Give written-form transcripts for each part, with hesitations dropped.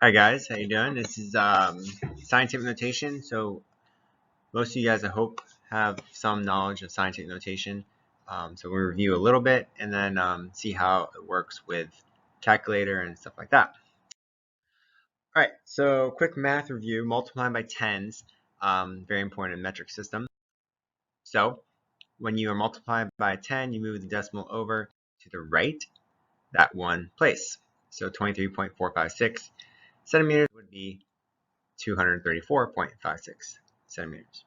Hi guys, how you doing? This is scientific notation. So most of you guys, I hope, have some knowledge of scientific notation. So we'll review a little bit and then see how it works with calculator and stuff like that. All right, so quick math review. Multiplying by tens, very important in metric system. So when you are multiplying by 10, you move the decimal over to the right, that one place. So 23.456 centimeters would be 234.56 centimeters.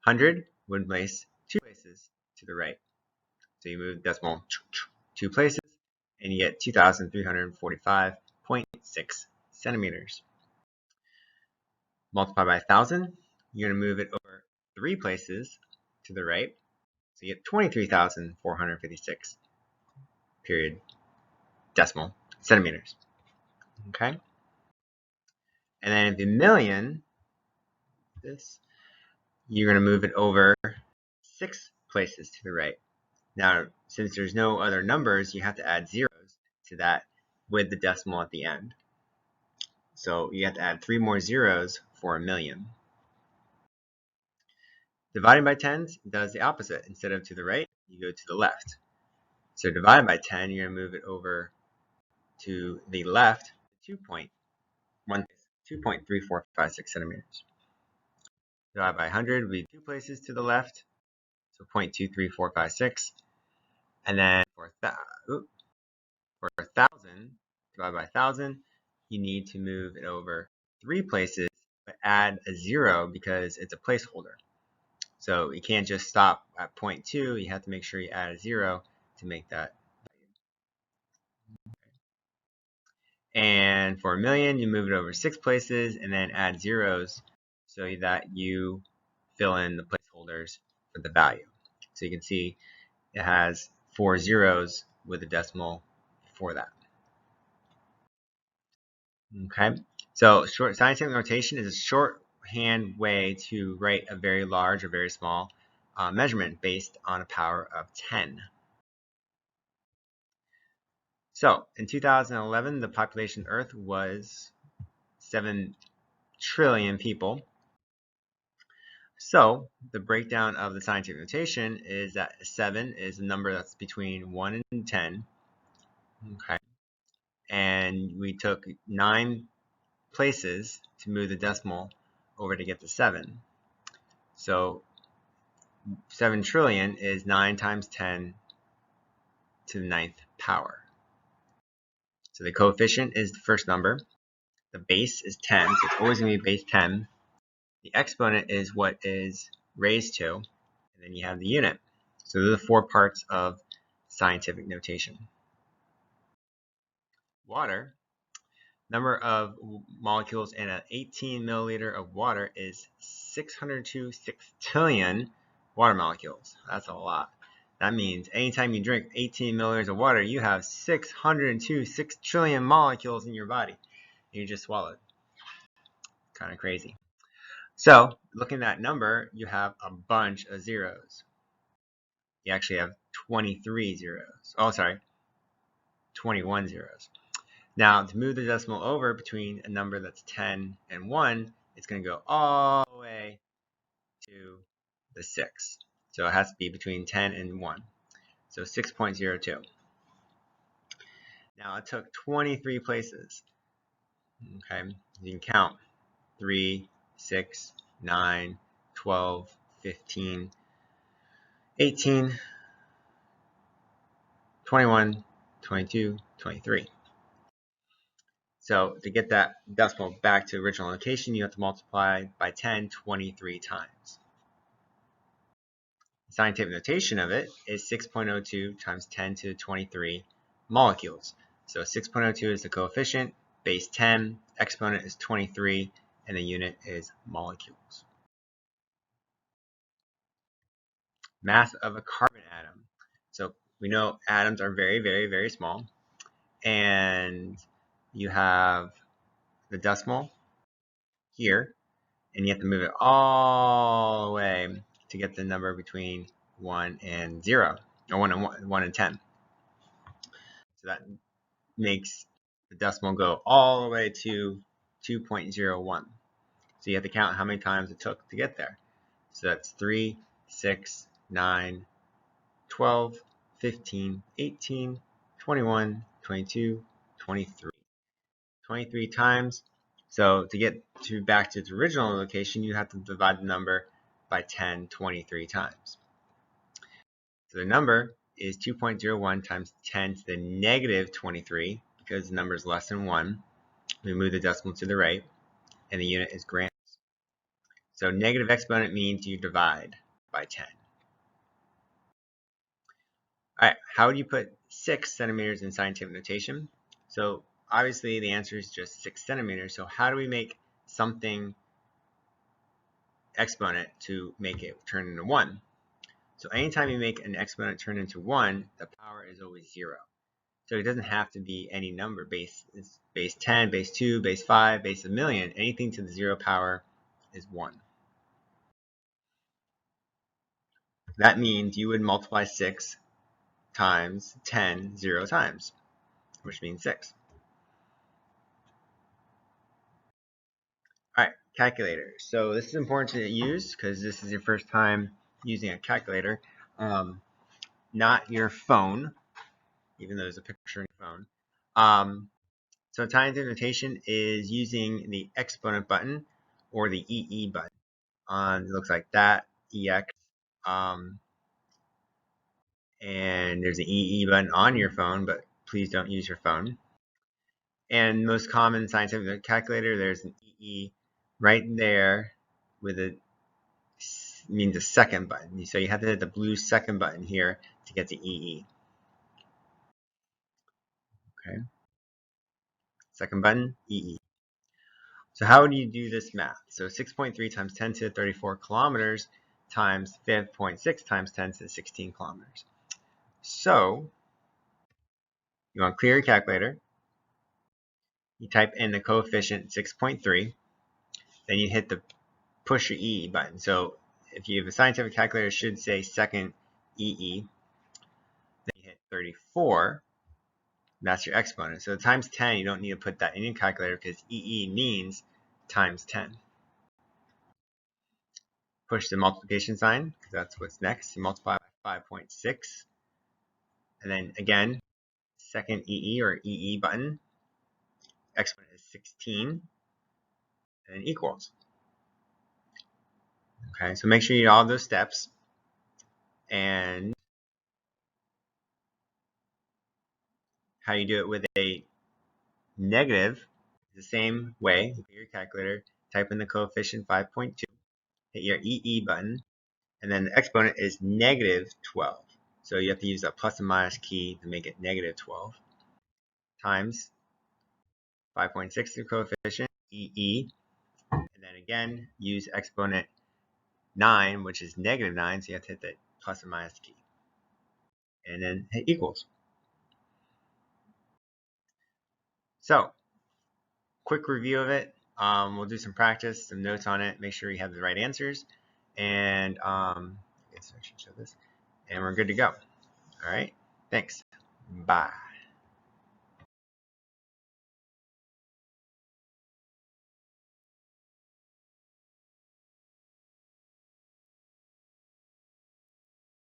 100 would place 2 places to the right. So you move the decimal 2 places and you get 2,345.6 centimeters. Multiply by 1,000, you're going to move it over 3 places to the right. So you get 23,456 period decimal centimeters. Okay? And then the million, you're going to move it over 6 places to the right. Now, since there's no other numbers, you have to add zeros to that with the decimal at the end. So you have to add 3 more zeros for a million. Dividing by tens does the opposite. Instead of to the right, you go to the left. So dividing by 10, you're going to move it over to the left 2.3456 centimeters. Divide by 100 would be 2 places to the left, so 0.23456. And then for 1,000, divide by 1,000, you need to move it over 3 places, but add a 0 because it's a placeholder. So you can't just stop at 0.2, you have to make sure you add a 0 to make that. And for a million, you move it over 6 places and then add zeros so that you fill in the placeholders for the value. So you can see it has 4 zeros with a decimal before that. Okay, so scientific notation is a shorthand way to write a very large or very small measurement based on a power of 10. So in 2011, the population of Earth was 7 trillion people. So the breakdown of the scientific notation is that 7 is a number that's between 1 and 10. Okay, and we took 9 places to move the decimal over to get the 7. So 7 trillion is 9 times 10 to the 9th power. So the coefficient is the first number. The base is 10, so it's always going to be base 10. The exponent is what is raised to, and then you have the unit. So those are the 4 parts of scientific notation. Water. Number of molecules in an 18 milliliter of water is 602 sextillion water molecules. That's a lot. That means anytime you drink 18 milliliters of water, you have 602 sextillion molecules in your body. And you just swallowed. Kind of crazy. So, looking at that number, you have a bunch of zeros. You actually have 23 zeros. Oh, sorry, 21 zeros. Now, to move the decimal over between a number that's 10 and 1, it's going to go all the way to the 6. So it has to be between 10 and 1. So 6.02. Now, it took 23 places. Okay, you can count 3, 6, 9, 12, 15, 18, 21, 22, 23. So to get that decimal back to original location, you have to multiply by 10 23 times. The scientific notation of it is 6.02 times 10 to the 23 molecules. So 6.02 is the coefficient, base 10, exponent is 23, and the unit is molecules. Mass of a carbon atom. So we know atoms are very, very, very small. And you have the decimal here, and you have to move it all the way to get the number between 1 and 0, or 1 and 10. So that makes the decimal go all the way to 2.01. So you have to count how many times it took to get there. So that's 3, 6, 9, 12, 15, 18, 21, 22, 23. 23 times. So to get back to its original location, you have to divide the number by 10 23 times. So the number is 2.01 times 10 to the negative 23, because the number is less than 1. We move the decimal to the right, and the unit is grams. So negative exponent means you divide by 10. All right, how do you put 6 centimeters in scientific notation? So obviously the answer is just 6 centimeters. So how do we make something exponent to make it turn into 1? So anytime you make an exponent turn into 1, the power is always 0. So it doesn't have to be any number. Base 10, base 2, base 5, base a million. Anything to the 0 power is 1. That means you would multiply 6 times 10 0 times, which means 6. All right, calculator. So this is important to use because this is your first time using a calculator, not your phone, even though there's a picture in your phone. So scientific notation is using the exponent button or the EE button. It looks like that, EX. And there's an EE button on your phone, but please don't use your phone. And most common scientific calculator, there's an EE right there with a means a second button. So you have to hit the blue second button here to get to EE. Okay. Second button, EE. So how do you do this math? So 6.3 times 10 to the 34 kilometers times 5.6 times 10 to the 16 kilometers. So you want to clear your calculator. You type in the coefficient 6.3. Then you hit the push your EE button. So if you have a scientific calculator, it should say second EE. Then you hit 34. That's your exponent. So times 10, you don't need to put that in your calculator because EE means times 10. Push the multiplication sign because that's what's next. You multiply by 5.6. And then again, second EE or EE button. Exponent is 16. And then equals. Okay, so make sure you do all those steps. And how you do it with a negative, the same way. Look at your calculator, type in the coefficient 5.2, hit your EE button, and then the exponent is negative 12. So you have to use a plus and minus key to make it negative 12 times 5.6 the coefficient, EE, and then again use exponent 9, which is negative 9, so you have to hit the plus and minus key. And then hit equals. So, quick review of it. We'll do some practice, some notes on it, make sure you have the right answers, and I guess I should show this. And we're good to go. All right, thanks. Bye.